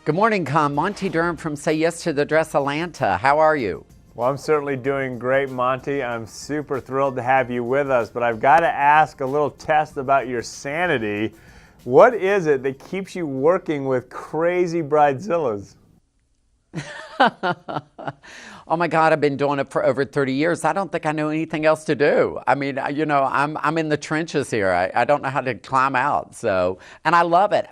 Good morning, Monte Durham from Say Yes to the Dress Atlanta. How are you? Well, I'm certainly doing great, Monte. I'm super thrilled to have you with us, but I've got to ask a little test about your sanity. What is it that keeps you working with crazy bridezillas? Oh my God, I've been doing it for over 30 years. I don't think I know anything else to do. I mean, I'm in the trenches here. I don't know how to climb out. And I love it.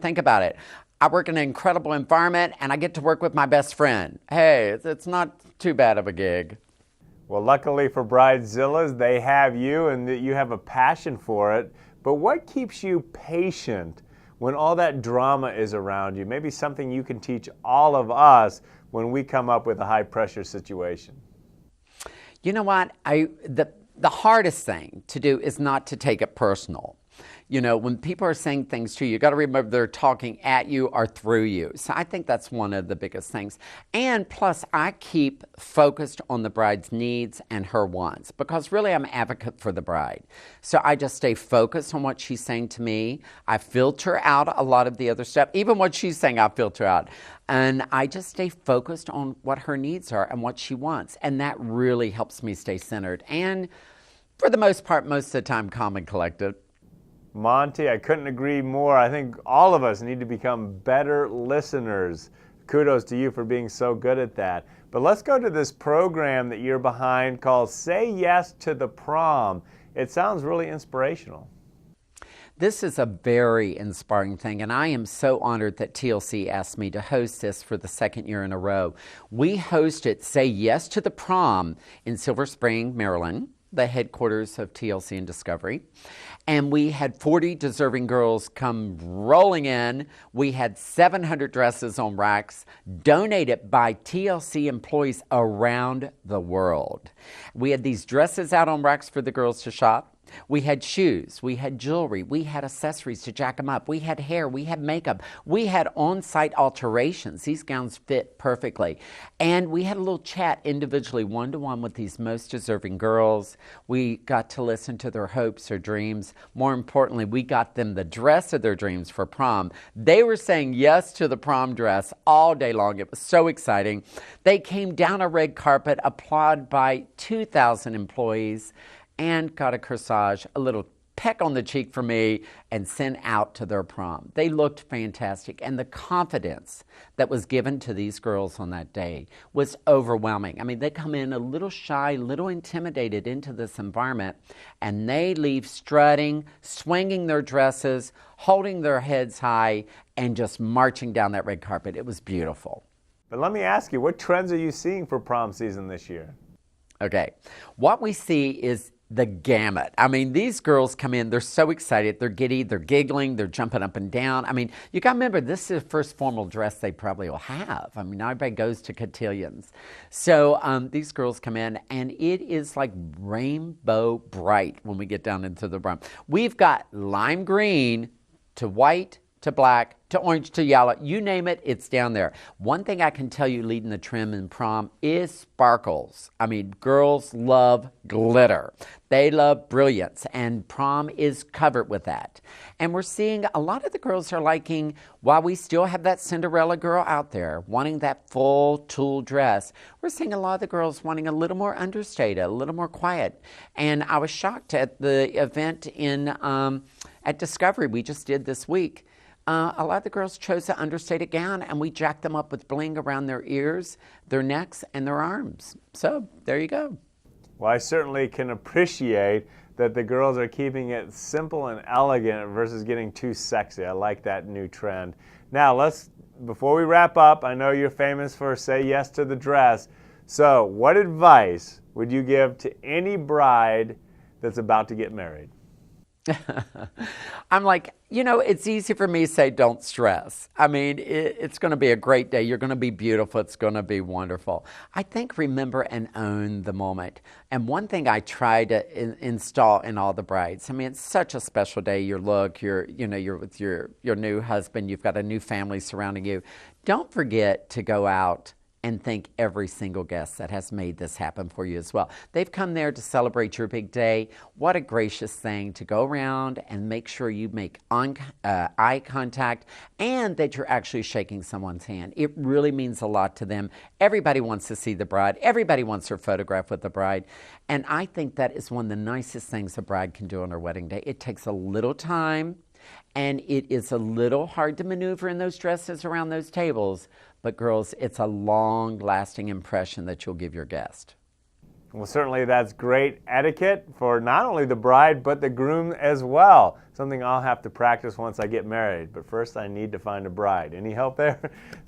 Think about it. I work in an incredible environment and I get to work with my best friend. Hey, it's not too bad of a gig. Well, luckily for bridezillas, they have you and that you have a passion for it. But what keeps you patient when all that drama is around you? Maybe something you can teach all of us when we come up with a high-pressure situation. You know what? The hardest thing to do is not to take it personal. When people are saying things to you, you got to remember they're talking at you or through you. So I think that's one of the biggest things. And plus, I keep focused on the bride's needs and her wants because really I'm an advocate for the bride. So I just stay focused on what she's saying to me. I filter out a lot of the other stuff. Even what she's saying, I filter out. And I just stay focused on what her needs are and what she wants. And that really helps me stay centered. And for the most part, most of the time, calm and collected. Monte, I couldn't agree more. I think all of us need to become better listeners. Kudos to you for being so good at that. But let's go to this program that you're behind called Say Yes to the Prom. It sounds really inspirational. This is a very inspiring thing, and I am so honored that TLC asked me to host this for the second year in a row. We hosted Say Yes to the Prom in Silver Spring, Maryland, the headquarters of TLC and Discovery. And we had 40 deserving girls come rolling in. We had 700 dresses on racks donated by TLC employees around the world. We had these dresses out on racks for the girls to shop. We had shoes, we had jewelry, we had accessories to jack them up, we had hair, we had makeup, we had on-site alterations. These gowns fit perfectly. And we had a little chat individually, one-to-one with these most deserving girls. We got to listen to their hopes or dreams. More importantly, we got them the dress of their dreams for prom. They were saying yes to the prom dress all day long. It was so exciting. They came down a red carpet, applauded by 2,000 employees, and got a corsage, a little peck on the cheek for me, and sent out to their prom. They looked fantastic, and the confidence that was given to these girls on that day was overwhelming. I mean, they come in a little shy, a little intimidated into this environment, and they leave strutting, swinging their dresses, holding their heads high, and just marching down that red carpet. It was beautiful. But let me ask you, what trends are you seeing for prom season this year? Okay, what we see is the gamut. I mean, these girls come in, they're so excited, they're giddy, they're giggling, they're jumping up and down. I mean, you got to remember, this is the first formal dress they probably will have. I mean, everybody goes to cotillions. So these girls come in, and it is like rainbow bright when we get down into the prom. We've got lime green to white to black to orange to yellow, you name it, it's down there. One thing I can tell you leading the trim in prom is sparkles. I mean, girls love glitter. They love brilliance, and prom is covered with that. And we're seeing a lot of the girls are liking, while we still have that Cinderella girl out there wanting that full tulle dress, we're seeing a lot of the girls wanting a little more understated, a little more quiet. And I was shocked at the event at Discovery we just did this week. A lot of the girls chose an understated gown, and we jacked them up with bling around their ears, their necks, and their arms. So there you go. Well, I certainly can appreciate that the girls are keeping it simple and elegant versus getting too sexy. I like that new trend. Now, before we wrap up, I know you're famous for say yes to the dress. So what advice would you give to any bride that's about to get married? I'm like, it's easy for me to say don't stress. I mean, it's going to be a great day. You're going to be beautiful. It's going to be wonderful. I think remember and own the moment. And one thing I try to install in all the brides, I mean, it's such a special day. Your look, you're with your new husband. You've got a new family surrounding you. Don't forget to go out and thank every single guest that has made this happen for you as well. They've come there to celebrate your big day. What a gracious thing to go around and make sure you make eye contact and that you're actually shaking someone's hand. It really means a lot to them. Everybody wants to see the bride. Everybody wants their photograph with the bride. And I think that is one of the nicest things a bride can do on her wedding day. It takes a little time, and it is a little hard to maneuver in those dresses around those tables. But girls, it's a long-lasting impression that you'll give your guest. Well, certainly that's great etiquette for not only the bride, but the groom as well. Something I'll have to practice once I get married. But first, I need to find a bride. Any help there?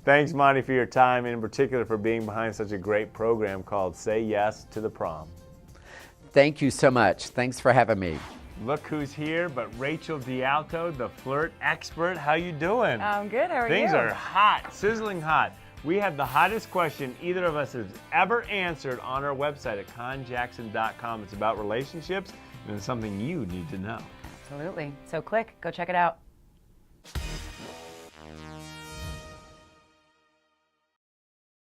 Thanks, Monte, for your time, and in particular for being behind such a great program called Say Yes to the Prom. Thank you so much. Thanks for having me. Look who's here, but Rachel D'Alto, the flirt expert. How you doing? I'm good. How are you? Things are hot, sizzling hot. We have the hottest question either of us has ever answered on our website at conjackson.com. It's about relationships, and it's something you need to know. Absolutely. So click, go check it out.